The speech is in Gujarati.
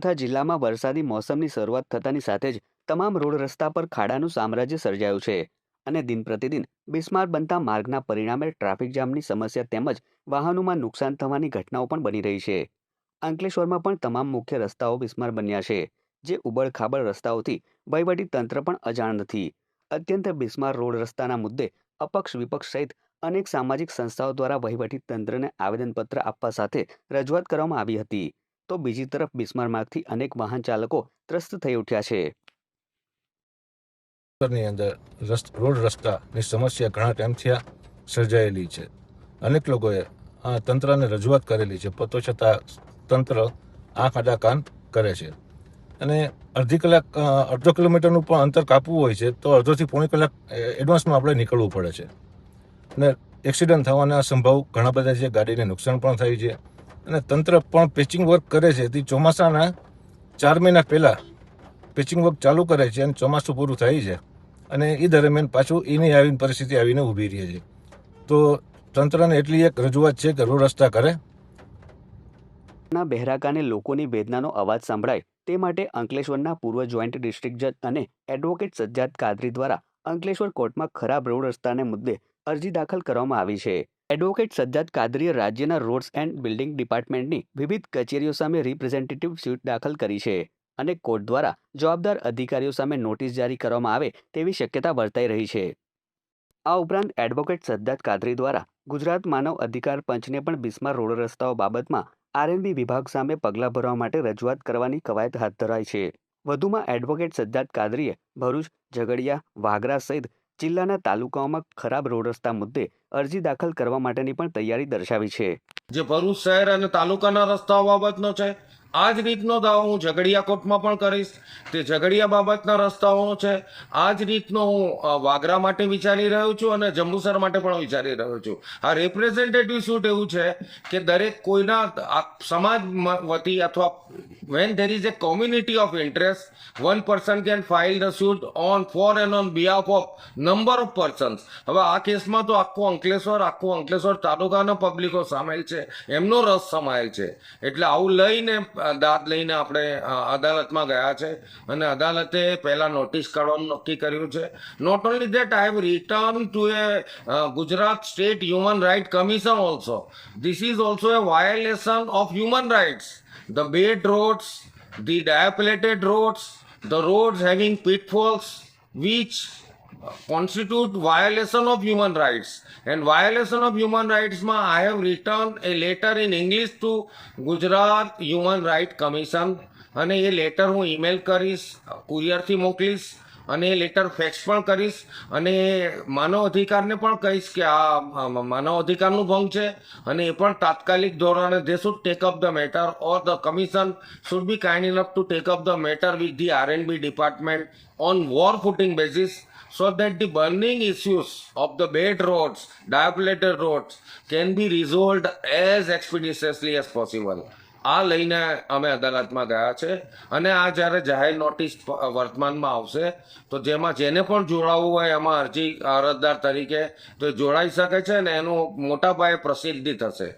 બનાસકાંઠા જિલ્લામાં વરસાદી મોસમની શરૂઆત થતાની સાથે જ તમામ રોડ રસ્તા પર ખાડાનું સામ્રાજ્ય સર્જાયું છે અને દિન પ્રતિદિન બિસ્માર બનતા માર્ગના પરિણામે ટ્રાફિક જામની સમસ્યા તેમજ વાહનોમાં નુકસાન થવાની ઘટનાઓ પણ બની રહી છે. અંકલેશ્વરમાં પણ તમામ મુખ્ય રસ્તાઓ બિસ્માર બન્યા છે, જે ઉબડ-ખાબડ રસ્તાઓથી વહીવટી તંત્ર પણ અજાણ નથી. અત્યંત બિસ્માર રોડ રસ્તાના મુદ્દે અપક્ષ વિપક્ષ સહિત અનેક સામાજિક સંસ્થાઓ દ્વારા વહીવટી તંત્રને આવેદનપત્ર આપવા સાથે રજૂઆત કરવામાં આવી હતી. તો બીજી તરફ બિસ્માર માર્ગથી અનેક વાહન ચાલકો ત્રસ્ત થઈ ઉઠ્યા છે. ની અંદર રોડ રસ્તાની સમસ્યા ઘણા ટાઈમથી સર્જાયેલી છે. અનેક લોકોએ આ તંત્રને રજૂઆત કરેલી છે, તો છતાં તંત્ર આંખ આડા કાન કરે છે અને અડધો કિલોમીટરનું પણ અંતર કાપવું હોય છે તો અડધોથી પોણી કલાક એડવાન્સમાં આપણે નીકળવું પડે છે અને એક્સિડન્ટ થવાના સંભવ ઘણા બધા છે. ગાડીને નુકસાન પણ થાય છે અને તંત્ર પણ પેચિંગ વર્ક કરે છે. તે ચોમાસાના 4 મહિના પહેલાં પેચિંગ વર્ક ચાલુ કરે છે અને ચોમાસું પૂરું થાય છે અને એ દરમિયાન પાછું એની આવીને પરિસ્થિતિ આવીને ઊભી રહે છે. તો તંત્રને એટલી એક રજૂઆત છે કે રોડ રસ્તા કરે. બહેરાકાને લોકોની વેદનાનો અવાજ સંભળાય તે માટે અંકલેશ્વરના પૂર્વ જોઈન્ટ ડિસ્ટ્રિક્ટ જજ અને એડવોકેટ સજ્જાદ કાદરી દ્વારા અંકલેશ્વર કોર્ટમાં ખરાબ રોડ રસ્તાને મુદ્દે અરજી દાખલ કરવામાં આવી છે. એડવોકેટ સજ્જાદ કાદરીએ રાજ્યના રોડ્સ એન્ડ બિલ્ડિંગ ડિપાર્ટમેન્ટની વિવિધ કચેરીઓ સામે રિપ્રેઝેન્ટેટિવ સ્યુટ દાખલ કરી છે અને કોર્ટ દ્વારા જવાબદાર અધિકારીઓ સામે નોટિસ જારી કરવામાં આવે તેવી શક્યતા વર્તાઈ રહી છે. આ ઉપરાંત એડવોકેટ સજ્જાદ કાદરી દ્વારા ગુજરાત માનવ અધિકાર પંચને પણ બિસ્માર રોડ રસ્તાઓ બાબતમાં આરએનબી વિભાગ સામે પગલાં ભરવા માટે રજૂઆત કરવાની કવાયત હાથ ધરાઈ છે. વધુમાં એડવોકેટ સજ્જાદ કાદરીએ ભરૂચ, ઝઘડિયા, વાગરા સહિત જિલ્લાના તાલુકાઓમાં ખરાબ રોડ રસ્તા મુદ્દે અરજી દાખલ કરવા માટેની પણ તૈયારી દર્શાવી છે. જે ભરૂચ શહેર અને તાલુકાના રસ્તાઓ બાબતનો છે, આ જ રીતનો દાવો હું ઝઘડિયા કોર્ટમાં પણ કરીશ. તે ઝઘડિયા બાબતના રસ્તાઓનો છે. આ જ રીતનો હું વાગરા માટે વિચારી રહ્યો છું અને જંબુસર માટે પણ વિચારી રહ્યો છું. આ રિપ્રેઝેન્ટેટિવ સૂટ એવું છે કે દરેક કોઈના સમાજ વતી અથવા when there is a community of interest, one person can file the suit for and on behalf of number of persons. હવે આ કેસમાં તો આખું અંકલેશ્વર તાલુકાના પબ્લિકો સામેલ છે, એમનો રસ સમાયેલ છે. એટલે આવું લઈને દાદ લઈને આપણે અદાલતમાં ગયા છે અને અદાલતે પહેલા નોટિસ કાઢવાનું નક્કી કર્યું છે. Not only that, I have return to a Gujarat state human right commission also. This is also a violation of human rights. The bad roads, the dilapidated roads, the roads having pitfalls which constitute violation of human rights. And violation of human rights ma I have written a letter in English to Gujarat Human Rights Commission અને એ લેટર હું ઈમેલ કરીશ, કુરિયરથી મોકલીશ અને એ લેટર ફેક્સ પણ કરીશ અને માનવ અધિકારને પણ કહીશ કે આ માનવ અધિકારનું ભંગ છે અને એ પણ તાત્કાલિક ધોરણે they should take up the matter or the commission should be kind enough to take up the matter with the RNB department on war footing basis so that the burning issues of the bad roads, dilapidated roads can be resolved as expeditiously as possible. આ લઈને અમે અદાલતમાં ગયા છે અને આ જ્યારે જાહેર નોટિસ વર્તમાનમાં આવશે તો જેમાં જેને પણ જોડાવવું હોય એમાં અરજી અરજદાર તરીકે તો જોડાઈ શકે છે અને એનું મોટા પાયે પ્રસિદ્ધિ થશે.